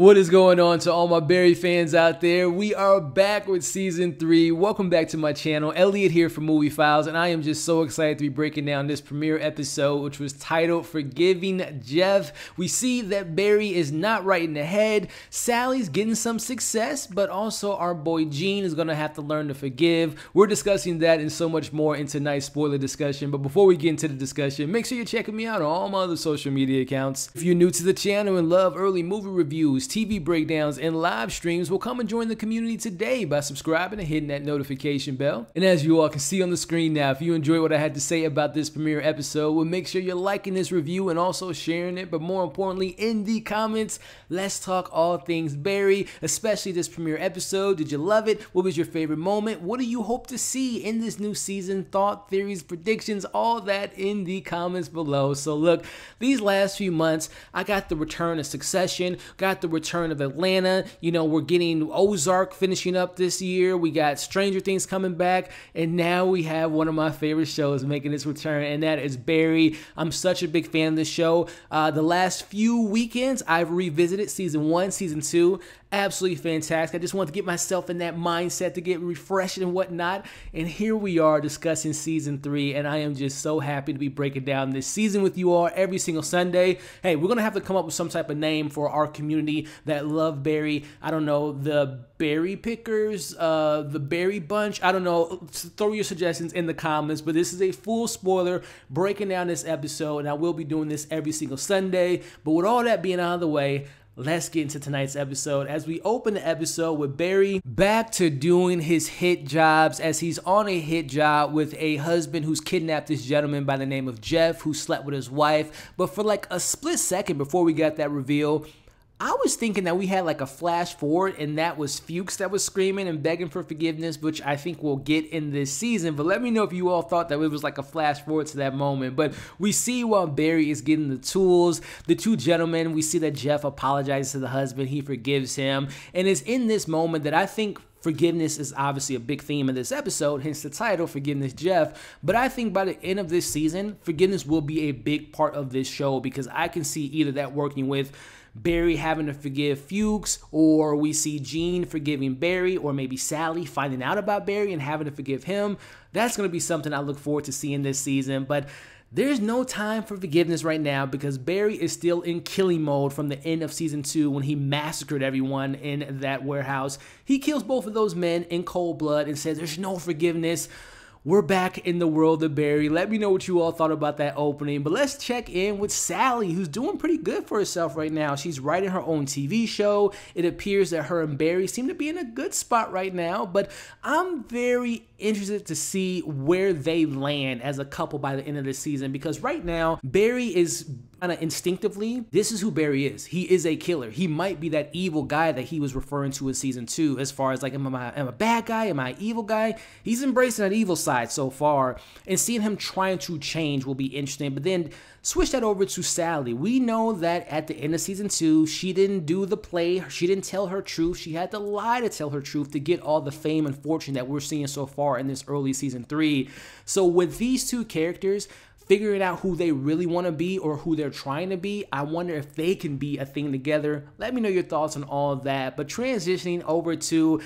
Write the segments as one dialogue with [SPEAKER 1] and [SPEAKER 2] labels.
[SPEAKER 1] What is going on to all my Barry fans out there? We are back with season 3. Welcome back to my channel. Elliot here from Movie Files, and I am just so excited to be breaking down this premiere episode, which was titled Forgiving Jeff. We see that Barry is not right in the head. Sally's getting some success, but also our boy Gene is going to have to learn to forgive. We're discussing that and so much more in tonight's spoiler discussion. But before we get into the discussion, make sure you're checking me out on all my other social media accounts. If you're new to the channel and love early movie reviews, TV breakdowns, and live streams, will come and join the community today by subscribing and hitting that notification bell. And as you all can see on the screen now, if you enjoyed what I had to say about this premiere episode, well, make sure you're liking this review and also sharing it. But more importantly, in the comments, let's talk all things Barry, especially this premiere episode. Did you love it? What was your favorite moment? What do you hope to see in this new season? Thought, theories, predictions, all that in the comments below. So look, these last few months, I got the return of Succession, got the return of Atlanta. You know, we're getting Ozark finishing up this year. We got Stranger Things coming back, and now we have one of my favorite shows making its return, and that is Barry. I'm such a big fan of this show. The last few weekends, I've revisited season 1, season 2. Absolutely fantastic. I just want to get myself in that mindset to get refreshed and whatnot. And here we are discussing season 3, and I am just so happy to be breaking down this season with you all every single Sunday. Hey, we're gonna have to come up with some type of name for our community that love Barry. I don't know, the Berry Pickers, the Berry Bunch. I don't know. Throw your suggestions in the comments. But this is a full spoiler breaking down this episode, and I will be doing this every single Sunday. But with all that being out of the way, let's get into tonight's episode as we open the episode with Barry back to doing his hit jobs, as he's on a hit job with a husband who's kidnapped this gentleman by the name of Jeff, who slept with his wife. But for like a split second before we got that reveal, I was thinking that we had like a flash forward, and that was Fuches that was screaming and begging for forgiveness, which I think we'll get in this season. But let me know if you all thought that it was like a flash forward to that moment. But we see while Barry is getting the tools, the two gentlemen, we see that Jeff apologizes to the husband. He forgives him. And it's in this moment that I think forgiveness is obviously a big theme in this episode, hence the title, Forgiveness Jeff. But I think by the end of this season, forgiveness will be a big part of this show, because I can see either that working with Barry having to forgive Fuches, or we see Gene forgiving Barry, or maybe Sally finding out about Barry and having to forgive him. That's going to be something I look forward to seeing this season. But there's no time for forgiveness right now, because Barry is still in killing mode from the end of season 2 when he massacred everyone in that warehouse. He kills both of those men in cold blood and says there's no forgiveness. We're back in the world of Barry. Let me know what you all thought about that opening. But let's check in with Sally, who's doing pretty good for herself right now. She's writing her own TV show. It appears that her and Barry seem to be in a good spot right now. But I'm very interested to see where they land as a couple by the end of the season, because right now, Barry is kind of instinctively, this is who Barry is. He is a killer. He might be that evil guy that he was referring to in season 2, as far as like, am I a bad guy? Am I an evil guy? He's embracing that evil side so far, and seeing him trying to change will be interesting. But then switch that over to Sally. We know that at the end of season 2, she didn't do the play. She didn't tell her truth. She had to lie to tell her truth to get all the fame and fortune that we're seeing so far in this early season 3. So with these two characters figuring out who they really want to be or who they're trying to be, I wonder if they can be a thing together. Let me know your thoughts on all of that. But transitioning over to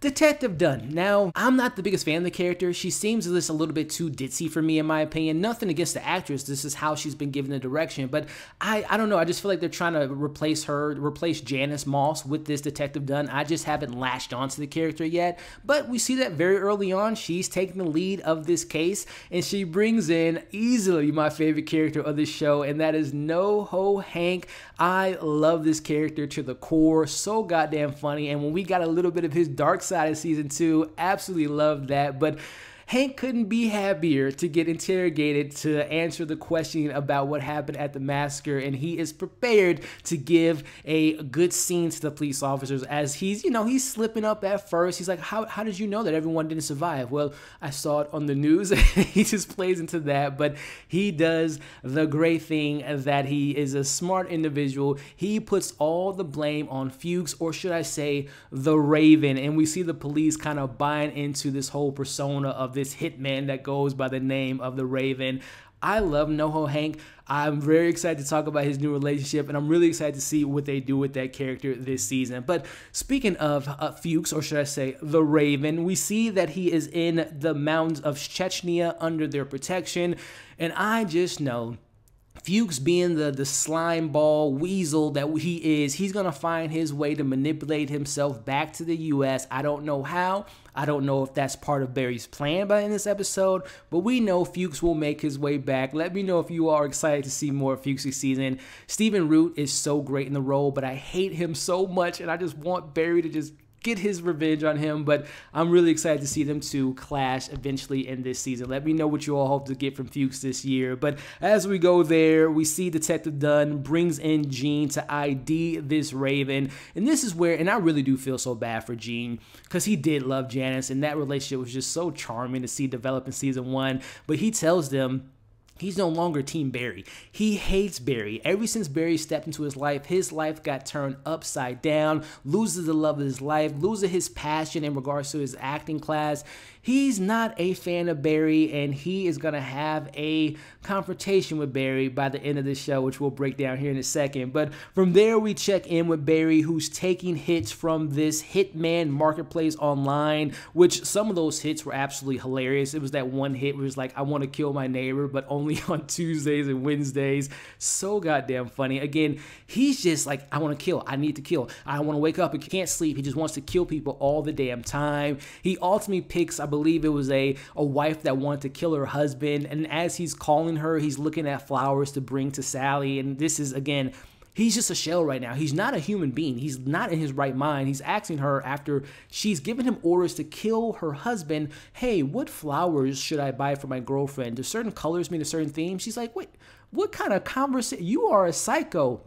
[SPEAKER 1] Detective Dunn. Now, I'm not the biggest fan of the character. She seems just a little bit too ditzy for me, in my opinion. Nothing against the actress. This is how she's been given the direction. But I don't know. I just feel like they're trying to replace Janice Moss with this Detective Dunn. I just haven't latched onto the character yet. But we see that very early on, she's taking the lead of this case, and she brings in easily my favorite character of this show, and that is Noho Hank. I love this character to the core. So goddamn funny. And when we got a little bit of his dark side of season 2, absolutely loved that. But Hank couldn't be happier to get interrogated to answer the question about what happened at the massacre, and he is prepared to give a good scene to the police officers as he's, he's slipping up at first. He's like, how did you know that everyone didn't survive? Well, I saw it on the news. He just plays into that, but he does the great thing that he is a smart individual. He puts all the blame on Fuches, or should I say the Raven, and we see the police kind of buying into this whole persona of this this hitman that goes by the name of the Raven. I love Noho Hank. I'm very excited to talk about his new relationship, and I'm really excited to see what they do with that character this season. But speaking of Fuches, or should I say the Raven, we see that he is in the mountains of Chechnya under their protection, and I just know Fuches, being the slime ball weasel that he is, he's going to find his way to manipulate himself back to the U.S. I don't know how. I don't know if that's part of Barry's plan in this episode, but we know Fuches will make his way back. Let me know if you are excited to see more of Fuches this season. Stephen Root is so great in the role, but I hate him so much, and I just want Barry to just get his revenge on him. But I'm really excited to see them two clash eventually in this season. Let me know what you all hope to get from Fuches this year. But as we go there, we see Detective Dunn brings in Gene to ID this Raven, and this is where, and I really do feel so bad for Gene, because he did love Janice, and that relationship was just so charming to see develop in season 1. But he tells them he's no longer Team Barry. He hates Barry. Ever since Barry stepped into his life got turned upside down, loses the love of his life, loses his passion in regards to his acting class. He's not a fan of Barry, and he is going to have a confrontation with Barry by the end of the show, which we'll break down here in a second. But from there, we check in with Barry, who's taking hits from this Hitman marketplace online, which some of those hits were absolutely hilarious. It was that one hit where it's like, I want to kill my neighbor, but only on Tuesdays and Wednesdays. So goddamn funny. Again, he's just like, I want to kill. I need to kill. I want to wake up and can't sleep. He just wants to kill people all the damn time. He ultimately picks, I believe it was a wife that wanted to kill her husband, and as he's calling her, he's looking at flowers to bring to Sally. And this is, again, he's just a shell right now. He's not a human being. He's not in his right mind. He's asking her, after she's given him orders to kill her husband, hey, what flowers should I buy for my girlfriend? Do certain colors mean a certain theme? She's like, wait, what kind of conversation? You are a psycho.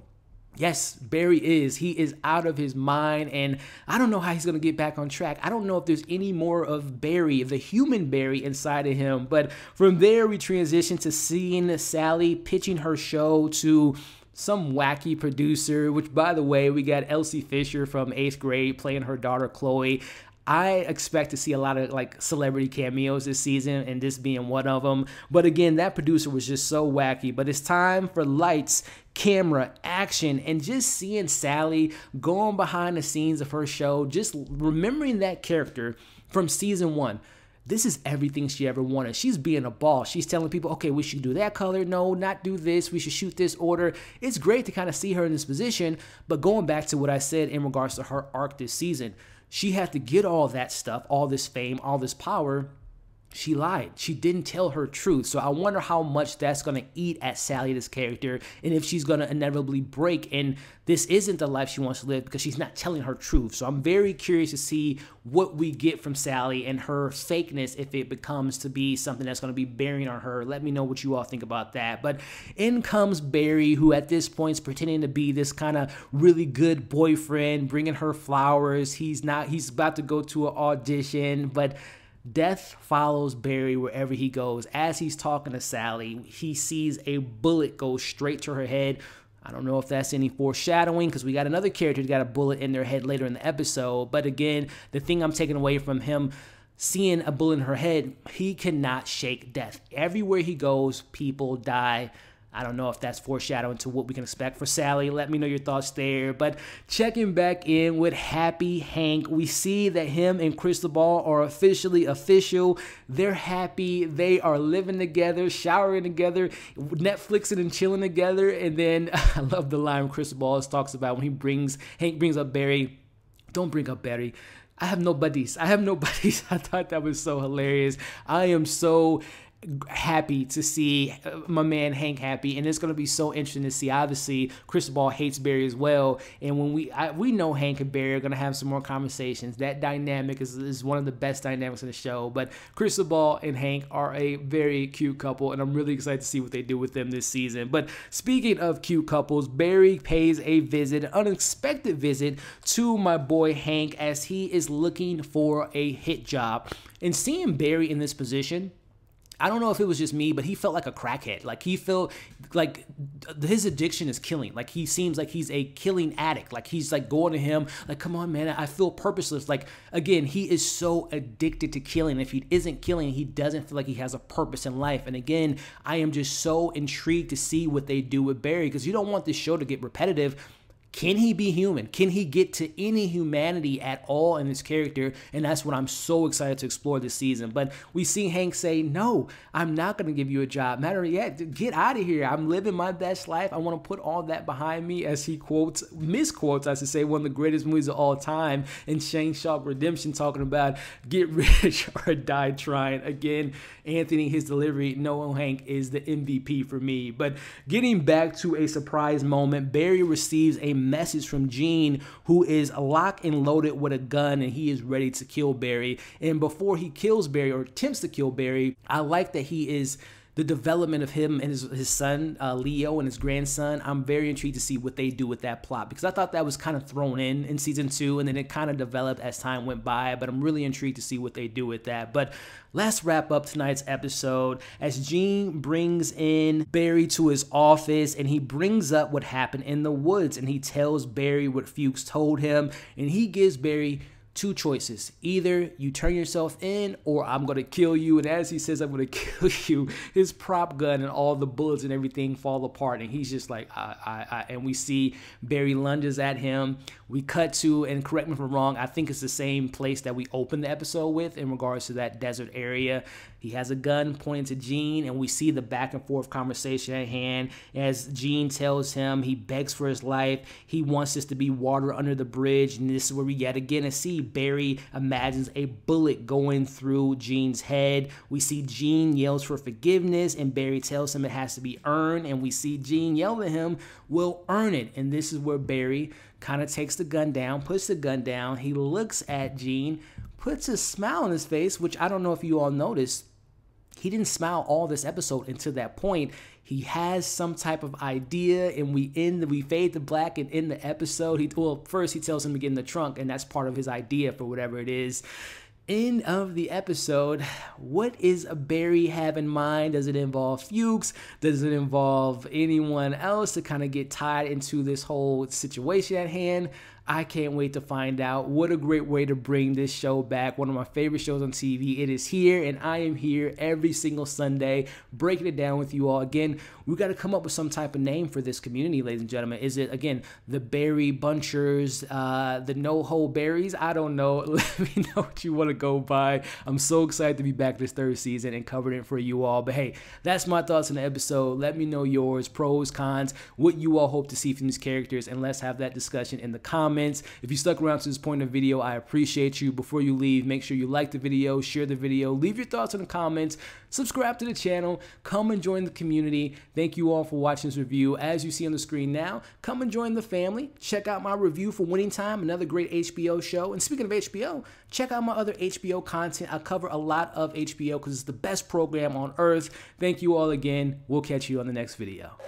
[SPEAKER 1] Yes, Barry is. He is out of his mind, and I don't know how he's going to get back on track. I don't know if there's any more of Barry, the human Barry, inside of him. But from there, we transition to seeing Sally pitching her show to some wacky producer, which, by the way, we got Elsie Fisher from 8th grade playing her daughter, Chloe. I expect to see a lot of like celebrity cameos this season, and this being one of them. But again, that producer was just so wacky. But it's time for lights, camera, action, and just seeing Sally going behind the scenes of her show, just remembering that character from season 1. This is everything she ever wanted. She's being a boss. She's telling people, okay, we should do that color. No, not do this. We should shoot this order. It's great to kind of see her in this position. But going back to what I said in regards to her arc this season, she had to get all that stuff, all this fame, all this power. She lied. She didn't tell her truth. So I wonder how much that's going to eat at Sally, this character, and if she's going to inevitably break. And this isn't the life she wants to live because she's not telling her truth. So I'm very curious to see what we get from Sally and her fakeness if it becomes to be something that's going to be bearing on her. Let me know what you all think about that. But in comes Barry, who at this point is pretending to be this kind of really good boyfriend, bringing her flowers. He's not. He's about to go to an audition, but death follows Barry wherever he goes. As he's talking to Sally, he sees a bullet go straight to her head. I don't know if that's any foreshadowing, because we got another character who got a bullet in their head later in the episode. But again, the thing I'm taking away from him seeing a bullet in her head, he cannot shake death. Everywhere he goes, people die. I don't know if that's foreshadowing to what we can expect for Sally. Let me know your thoughts there. But checking back in with Happy Hank, we see that him and Cristobal are officially official. They're happy. They are living together, showering together, Netflixing and chilling together. And then I love the line Cristobal talks about when Hank brings up Barry. Don't bring up Barry. I have no buddies. I have no buddies. I thought that was so hilarious. I am so happy to see my man Hank happy, and it's going to be so interesting to see. Obviously, Cristobal hates Barry as well, and when we know Hank and Barry are going to have some more conversations. That dynamic is one of the best dynamics in the show. But Cristobal and Hank are a very cute couple, and I'm really excited to see what they do with them this season. But speaking of cute couples, Barry pays a visit, an unexpected visit, to my boy Hank as he is looking for a hit job. And seeing Barry in this position, I don't know if it was just me, but he felt like a crackhead. Like he felt like his addiction is killing. Like he seems like he's a killing addict. Like he's like going to him like, come on, man, I feel purposeless. Like, again, he is so addicted to killing. If he isn't killing, he doesn't feel like he has a purpose in life. And again, I am just so intrigued to see what they do with Barry, because you don't want this show to get repetitive. Can he be human? Can he get to any humanity at all in his character? And that's what I'm so excited to explore this season. But we see Hank say, no, I'm not going to give you a job. Matter of fact, get out of here. I'm living my best life. I want to put all that behind me, as he misquotes, I should say, one of the greatest movies of all time in Shawshank Redemption, talking about get rich or die trying. Again, Anthony, his delivery, Noho Hank is the MVP for me. But getting back to a surprise moment, Barry receives a message from Gene, who is locked and loaded with a gun, and he is ready to kill Barry. And before he kills Barry, or attempts to kill Barry, I like that he is the development of him and his son, Leo, and his grandson. I'm very intrigued to see what they do with that plot, because I thought that was kind of thrown in season 2, and then it kind of developed as time went by, but I'm really intrigued to see what they do with that. But let's wrap up tonight's episode as Gene brings in Barry to his office, and he brings up what happened in the woods, and he tells Barry what Fuches told him, and he gives Barry 2 choices. Either you turn yourself in, or I'm going to kill you. And as he says, I'm going to kill you, his prop gun and all the bullets and everything fall apart. And he's just like, and we see Barry lunges at him. We cut to, and correct me if I'm wrong, I think it's the same place that we opened the episode with in regards to that desert area. He has a gun pointing to Gene, and we see the back and forth conversation at hand as Gene tells him he begs for his life. He wants this to be water under the bridge, and this is where we yet again see Barry imagines a bullet going through Gene's head. We see Gene yells for forgiveness, and Barry tells him it has to be earned, and we see Gene yell at him, "We'll earn it." And this is where Barry kind of takes the gun down, puts the gun down. He looks at Gene, puts a smile on his face, which I don't know if you all noticed. He didn't smile all this episode until that point. He has some type of idea, and we fade to black and end the episode. First he tells him to get in the trunk, and that's part of his idea for whatever it is. End of the episode. What is Barry have in mind? Does it involve Fuches? Does it involve anyone else to kind of get tied into this whole situation at hand? I can't wait to find out. What a great way to bring this show back. One of my favorite shows on TV. It is here, and I am here every single Sunday breaking it down with you all. Again, we got to come up with some type of name for this community, ladies and gentlemen. Is it, again, the Barry Bunchers, the No-Ho Berries? I don't know. Let me know what you want to go by. I'm so excited to be back this 3rd season and covering it for you all. But hey, that's my thoughts on the episode. Let me know yours, pros, cons, what you all hope to see from these characters, and let's have that discussion in the comments. If you stuck around to this point in the video, I appreciate you. Before you leave, make sure you like the video, share the video, leave your thoughts in the comments, subscribe to the channel, come and join the community. Thank you all for watching this review. As you see on the screen now, come and join the family. Check out my review for Winning Time, another great HBO show. And speaking of HBO, check out my other HBO content. I cover a lot of HBO because it's the best program on earth. Thank you all again. We'll catch you on the next video.